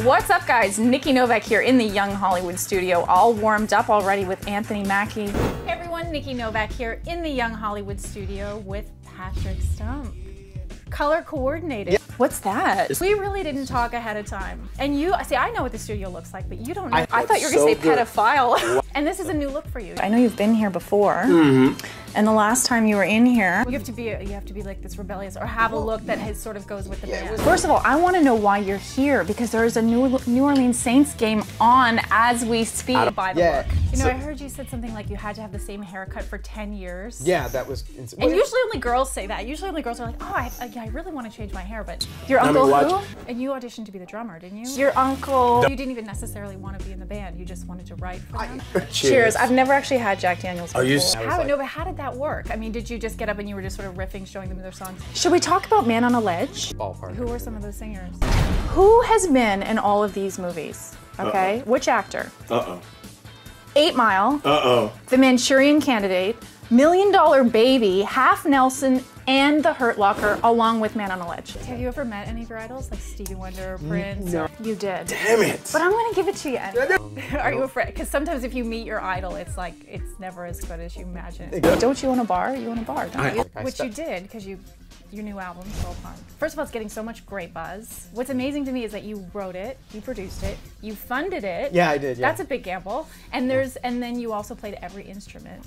What's up, guys? Nikki Novak here in the Young Hollywood studio, all warmed up already with Anthony Mackie. Hey everyone, Nikki Novak here in the Young Hollywood studio with Patrick Stump. Color coordinated. Yeah. What's that? We really didn't talk ahead of time. And you, see, I know what the studio looks like, but you don't know. I thought you were gonna say pedophile. And this is a new look for you. I know you've been here before. And the last time you were in here, you have to be like this rebellious, or have a look that sort of goes with the band. First of all, I want to know why you're here, because there is a New Orleans Saints game on as we speak. By the look, you know, I heard you said something like you had to have the same haircut for 10 years. Yeah, that was. And usually only girls say that. Usually only girls are like, oh, I really want to change my hair, but your uncle who? And you auditioned to be the drummer, didn't you? Your uncle. You didn't even necessarily want to be in the band. You just wanted to write for them. Cheers. I've never actually had Jack Daniels before. Are you? No, but how did that work? I mean, did you just get up and you were just sort of riffing, showing them their songs? Should we talk about Man on a Ledge? Ballpark. Who were some of those singers? Who has been in all of these movies? Okay, which actor? 8 Mile. The Manchurian Candidate, $1 Million Baby, Half Nelson, and The Hurt Locker, along with Man on a Ledge. Have you ever met any of your idols, like Stevie Wonder or Prince? No. You did. Damn it. But I'm gonna give it to you anyway. Are you afraid? Because sometimes if you meet your idol, it's like, it's never as good as you imagine. Don't you own a bar? You own a bar, don't you? Which you did, because your new album, Soul Punk. First of all, it's getting so much great buzz. What's amazing to me is that you wrote it, you produced it, you funded it. Yeah, I did, yeah. That's a big gamble. And then you also played every instrument.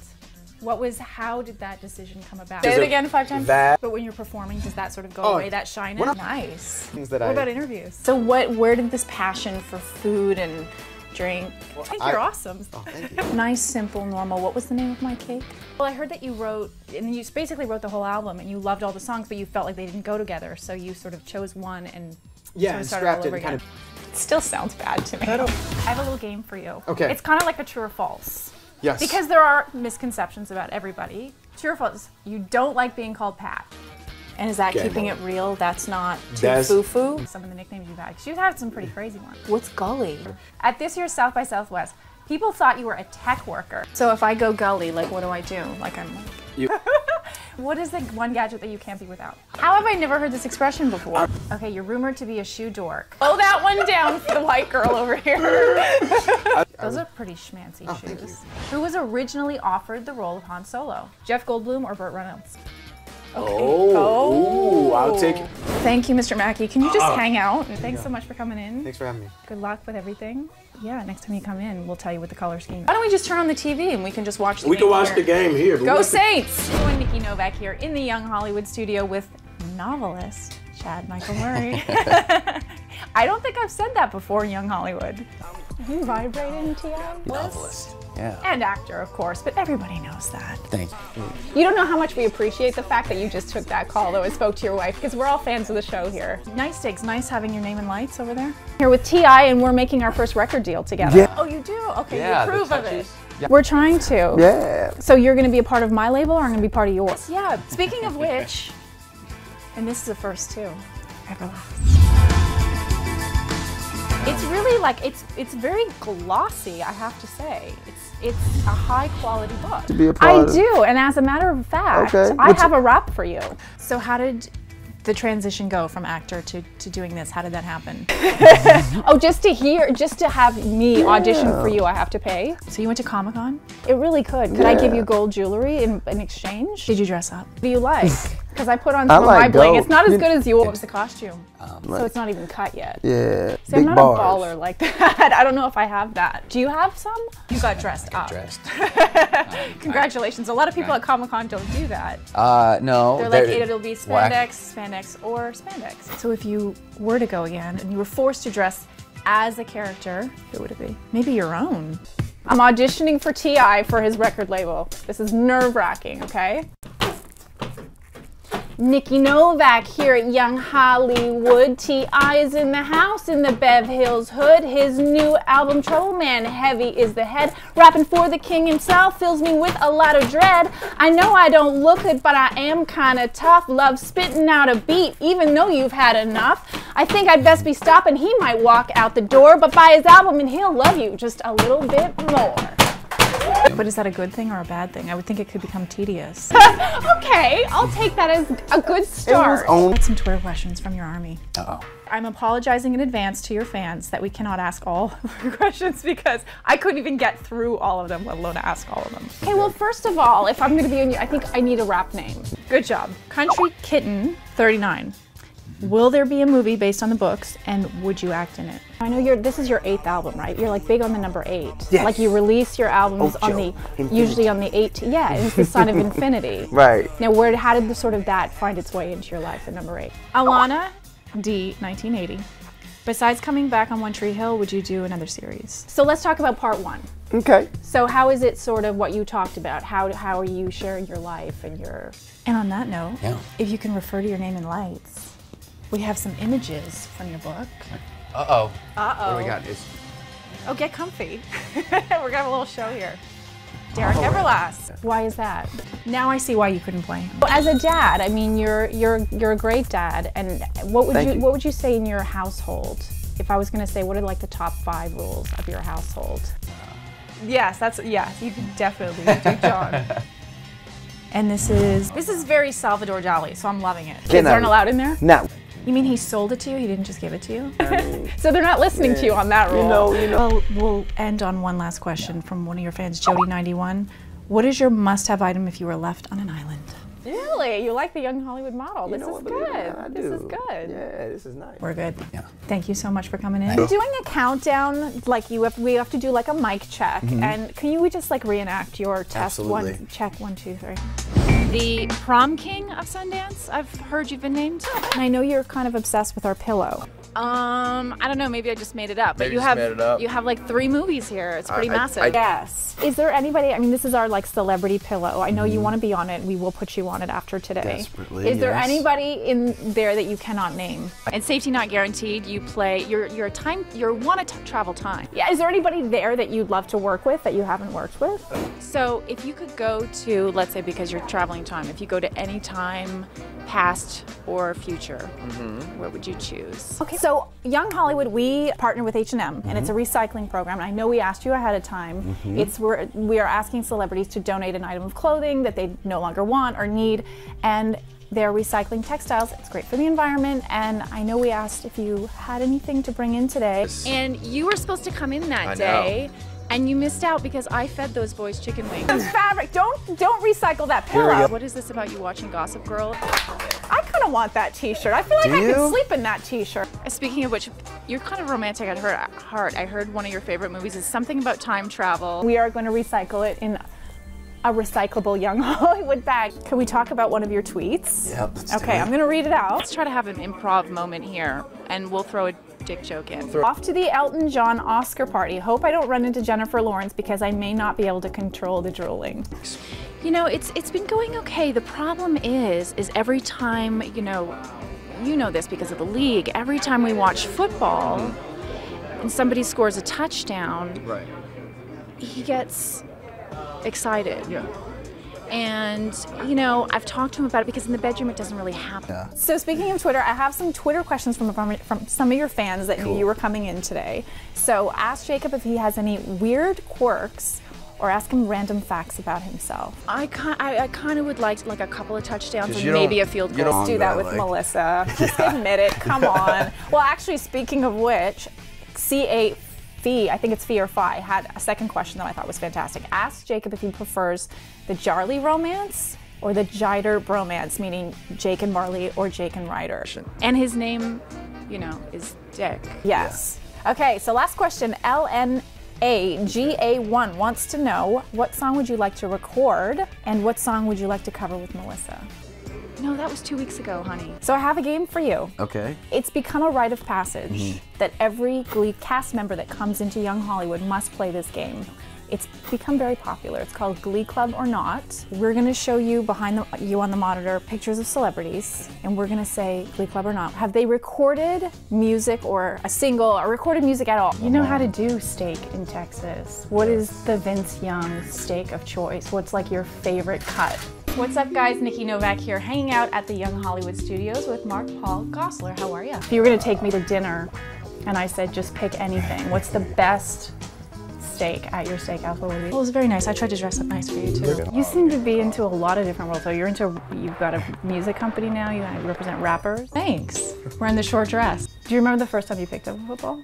How did that decision come about? Say it again 5 times. But when you're performing, does that sort of go away, that shyness? Nice. What about interviews? So where did this passion for food and drink? I think you're awesome. Oh, thank you. Nice, simple, normal. What was the name of my cake? Well, I heard that you wrote, and you basically wrote the whole album, and you loved all the songs, but you felt like they didn't go together, so you sort of chose one and and started all over again. It still sounds bad to me. I have a little game for you. Okay. It's kind of like a true or false. Yes. Because there are misconceptions about everybody. True or false? You don't like being called Pat. And is that keeping it real? That's not too foo-foo? Some of the nicknames you've had, because you've had some pretty crazy ones. What's Gully? At this year's South by Southwest, people thought you were a tech worker. So if I go Gully, like, what do I do? Like, I'm like... What is the one gadget that you can't be without? How have I never heard this expression before? Okay, you're rumored to be a shoe dork. Oh, that one down for the white girl over here. Those are pretty schmancy shoes. Who was originally offered the role of Han Solo? Jeff Goldblum or Burt Reynolds? Okay. Ooh, I'll take it. Thank you, Mr. Mackie. Can you just hang out? Thanks so much for coming in. Thanks for having me. Good luck with everything. Yeah, next time you come in, we'll tell you what the color scheme is. Why don't we just turn on the TV and we can just watch the game? We can watch the game here. Go Saints! Everyone, Nikki Novak here in the Young Hollywood studio with novelist Chad Michael Murray. I don't think I've said that before in Young Hollywood. You vibrating, T.I.? Novelist. Yeah. And actor, of course, but everybody knows that. Thank you. You don't know how much we appreciate the fact that you just took that call, though, and spoke to your wife, because we're all fans of the show here. Nice digs. Nice having your name in lights over there. Here with T.I., and we're making our first record deal together. Yeah. Oh, you do? Okay, yeah, you approve of it. Yeah. We're trying to. Yeah. So you're going to be a part of my label, or I'm going to be part of yours? Yeah. Speaking of which, and this is the first, too. Everlast. It's really like, it's very glossy, I have to say. It's a high quality book. To be a part I do, and as a matter of fact, I have a rap for you. So how did the transition go from actor to doing this? How did that happen? Oh, just to have me audition for you, I have to pay? So you went to Comic-Con? It really could. Could I give you gold jewelry in exchange? Did you dress up? What do you like? Because I put on some of my bling. It's not as good as yours. What was the costume? So it's not even cut yet. Yeah. See, I'm not a baller like that. I don't know if I have that. Do you have some? You got dressed up. Congratulations. A lot of people at Comic-Con don't do that. No. They're like, it'll be spandex, spandex, or spandex. So if you were to go again and you were forced to dress as a character, who would it be? Maybe your own. I'm auditioning for T.I. for his record label. This is nerve-wracking, okay? Nikki Novak here at Young Hollywood. T.I. is in the house in the Bev Hills hood. His new album, Trouble Man, heavy is the head. Rapping for the king himself fills me with a lot of dread. I know I don't look it, but I am kinda tough. Love spitting out a beat, even though you've had enough. I think I'd best be stopping. He might walk out the door, but buy his album and he'll love you just a little bit more. But is that a good thing or a bad thing? I would think it could become tedious. Okay, I'll take that as a good start. Get some Twitter questions from your army. Uh-oh. I'm apologizing in advance to your fans that we cannot ask all of your questions because I couldn't even get through all of them, let alone ask all of them. Okay, well, first of all, if I'm gonna be in, I think I need a rap name. Good job. Country Kitten 39. Will there be a movie based on the books, and would you act in it? I know this is your 8th album, right? You're like big on the number 8. Yes. Like you release your albums on the, usually on the 8, yeah, it's the sign of infinity. Right. Now, how did sort of that find its way into your life, the number 8? Alana D, 1980. Besides coming back on One Tree Hill, would you do another series? So let's talk about part 1. Okay. So how is it sort of what you talked about? How are you sharing your life and your... And on that note, Yeah. if you can refer to your name in lights, we have some images from your book. Uh-oh. Uh-oh. What do we got? Oh, get comfy. We're gonna have a little show here. Derek Everlast. Why is that? Now I see why you couldn't play him. Well, as a dad, I mean, you're a great dad. And what would you say in your household? If I was going to say, what are like the top 5 rules of your household? Yes, you can definitely do John. And this is very Salvador Dali, so I'm loving it. Kids aren't allowed in there? No. You mean he sold it to you? He didn't just give it to you? So they're not listening to you on that rule. You know. We'll end on one last question from one of your fans, Jody91. What is your must-have item if you were left on an island? Really? You like the young Hollywood model. This is good. Yeah, I do. This is good. Yeah, this is nice. We're good. Yeah. Thank you so much for coming in. We're doing a countdown, like we have to do like a mic check. And can we just like reenact your test? Absolutely. Check 1, 2, 3. The prom king of Sundance, I've heard you've been named. And I know you're kind of obsessed with our pillow. I don't know, maybe I just made it up. Maybe But you just made it up. you have like 3 movies here. It's pretty massive. Yes. Is there anybody, I mean, this is our like celebrity pillow. I know you want to be on it. We will put you on it after today. Desperately, Is there yes. anybody in there that you cannot name? And safety not guaranteed. You play you're want to travel time. Yeah, is there anybody there that you'd love to work with that you haven't worked with? So if you could go to, let's say because you're traveling time, if you go to any time, past or future, where would you choose? Okay, so Young Hollywood, we partner with H&M, and it's a recycling program. And I know we asked you ahead of time. We are asking celebrities to donate an item of clothing that they no longer want or need, and they're recycling textiles. It's great for the environment, and I know we asked if you had anything to bring in today. And you were supposed to come in that day. And you missed out because I fed those boys chicken wings. Fabric, don't recycle that pillow. What is this about you watching Gossip Girl? I kind of want that t-shirt. I feel like I could sleep in that t-shirt. Speaking of which, you're kind of romantic at heart. I heard one of your favorite movies is something about time travel. We are going to recycle it in a recyclable Young Hollywood bag. Can we talk about one of your tweets? Yep, let's do Okay, it. I'm going to read it out. Let's try to have an improv moment here, and we'll throw a dick joke in. Off to the Elton John Oscar party. Hope I don't run into Jennifer Lawrence because I may not be able to control the drooling. You know, it's been going okay. The problem is every time, you know this because of the league, every time we watch football and somebody scores a touchdown, Right. he gets excited. Yeah. And, you know, I've talked to him about it because in the bedroom it doesn't really happen. Yeah. So speaking of Twitter, I have some Twitter questions from some of your fans that knew you were coming in today. So ask Jacob if he has any weird quirks, or ask him random facts about himself. I kind of would like a couple of touchdowns and you maybe don't- a field you goal. don't- Do that with like- Melissa. Just admit it. Come on. Well, actually, speaking of which, C8 Fee, I think it's Fee or Fi, had a second question that I thought was fantastic. Ask Jacob if he prefers the Jarly romance or the Jider bromance, meaning Jake and Marley or Jake and Ryder. And his name, you know, is Dick. Yes. Okay, so last question. LNAGA1 wants to know, what song would you like to record and what song would you like to cover with Melissa? No, that was 2 weeks ago, honey. So I have a game for you. Okay. It's become a rite of passage that every Glee cast member that comes into Young Hollywood must play this game. It's become very popular. It's called Glee Club or Not. We're gonna show you behind you on the monitor pictures of celebrities, and we're gonna say Glee Club or Not. Have they recorded music or a single or recorded music at all? You know how to do steak in Texas. What is the Vince Young steak of choice? What's like your favorite cut? What's up, guys? Nikki Novak here, hanging out at the Young Hollywood Studios with Mark Paul Gosselaar. How are you? If you were gonna take me to dinner and I said just pick anything, what's the best steak at your steakhouse, what would it be? Well, it was very nice. I tried to dress up nice for you too. You seem to be into a lot of different roles. So you've got a music company now, you represent rappers. Thanks. Wearing the short dress. Do you remember the first time you picked up a football?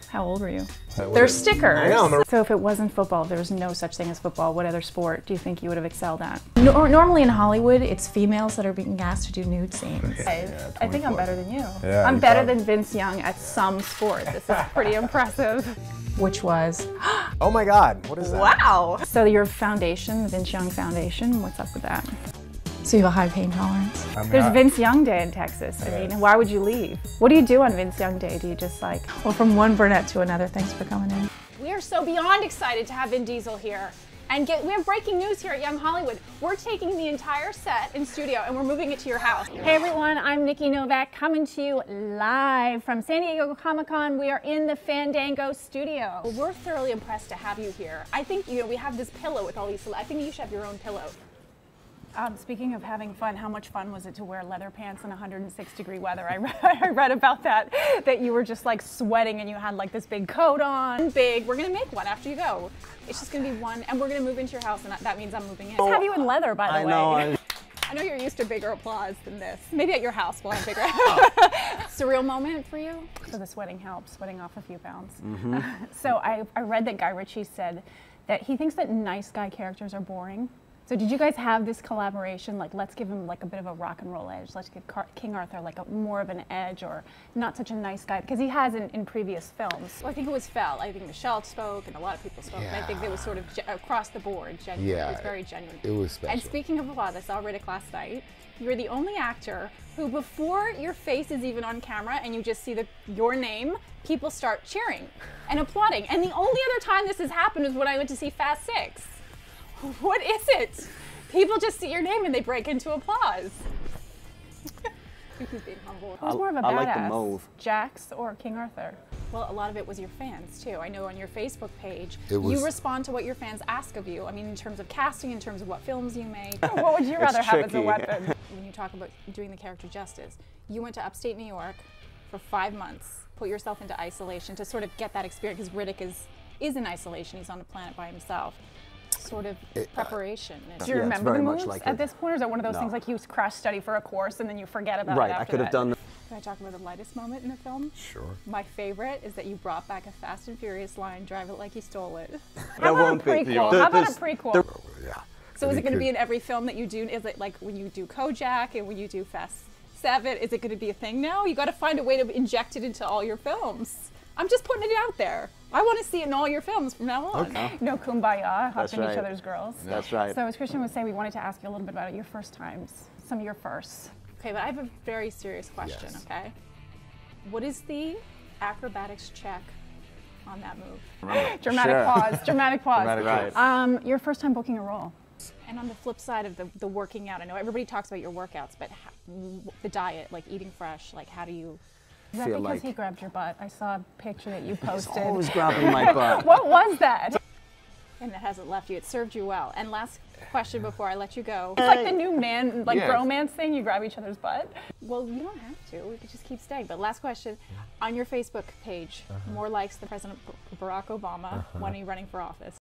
How old were you? They're stickers. I know. So if it wasn't football, if there was no such thing as football, what other sport do you think you would have excelled at? Normally in Hollywood, it's females that are being asked to do nude scenes. I think I'm better than you. Yeah, I'm better than Vince Young at some sport. This is pretty impressive. Which was? Oh my God, what is that? Wow! So your foundation, the Vince Young Foundation, what's up with that? So you have a high pain tolerance? There's Vince Young Day in Texas. I mean, why would you leave? What do you do on Vince Young Day? Do you just like, well, from one brunette to another, thanks for coming in. We are so beyond excited to have Vin Diesel here. And we have breaking news here at Young Hollywood. We're taking the entire set in studio and we're moving it to your house. Hey everyone, I'm Nikki Novak coming to you live from San Diego Comic-Con. We are in the Fandango studio. Well, we're thoroughly impressed to have you here. I think, we have this pillow with all these, I think you should have your own pillow. Speaking of having fun, how much fun was it to wear leather pants in 106-degree weather? I read about that you were just like sweating and you had like this big coat on. We're gonna make one after you go. It's just gonna be one, and we're gonna move into your house, and that means I'm moving in. Let's have you in leather, by the way. I know you're used to bigger applause than this. Maybe at your house we'll have bigger. Surreal moment for you? So the sweating helps, sweating off a few pounds. So I read that Guy Ritchie said that he thinks that nice guy characters are boring. So did you guys have this collaboration, like let's give him like a bit of a rock and roll edge, let's give King Arthur like more of an edge, or not such a nice guy, because he has in previous films. Well, I think it was Fell. I think Michelle spoke and a lot of people spoke. Yeah. And I think it was sort of across the board genuine. Yeah, it was very genuine. It was special. And speaking of applause, I saw Riddick last night. You're the only actor who, before your face is even on camera and you just see your name, people start cheering and applauding. And the only other time this has happened is when I went to see Fast 6. What is it? People just see your name and they break into applause. He's being humble. Who's more of a badass, I like the mauve. Jax or King Arthur? Well, a lot of it was your fans too. I know on your Facebook page, you respond to what your fans ask of you. I mean, in terms of casting, in terms of what films you made. What would you rather have as a weapon? When you talk about doing the character justice, you went to upstate New York for 5 months, put yourself into isolation to sort of get that experience, because Riddick is in isolation. He's on a planet by himself. Sort of preparation. Do you remember the moves at this point, or is it one of those things like you crash study for a course and then you forget about it after I could have done. Can I talk about the lightest moment in the film? Sure. My favorite is that you brought back a Fast and Furious line, drive it like you stole it. How about a prequel? How about a prequel? Yeah. So is it going to be in every film that you do? Is it like when you do Kojak and when you do Fast 7? Is it going to be a thing now? You got to find a way to inject it into all your films. I'm just putting it out there. I want to see it in all your films from now on. Okay. No kumbaya, hopping right. each other's girls. That's right. So as Christian was saying, we wanted to ask you a little bit about your first times, some of your firsts. Okay, but I have a very serious question, Yes. okay? What is the acrobatics check on that move? Dramatic pause, dramatic pause. Dramatic pause. Your first time booking a role. And on the flip side of the working out, I know everybody talks about your workouts, but the diet, like eating fresh, like how do you... Is that Feel because like- he grabbed your butt? I saw a picture that you posted. Always grabbing my butt. What was that? And it hasn't left you. It served you well. And last question before I let you go. It's like the new man, like Yes. bromance thing, you grab each other's butt. Well, you don't have to. We could just keep staying. But last question. On your Facebook page, more likes than President Barack Obama. When are you running for office?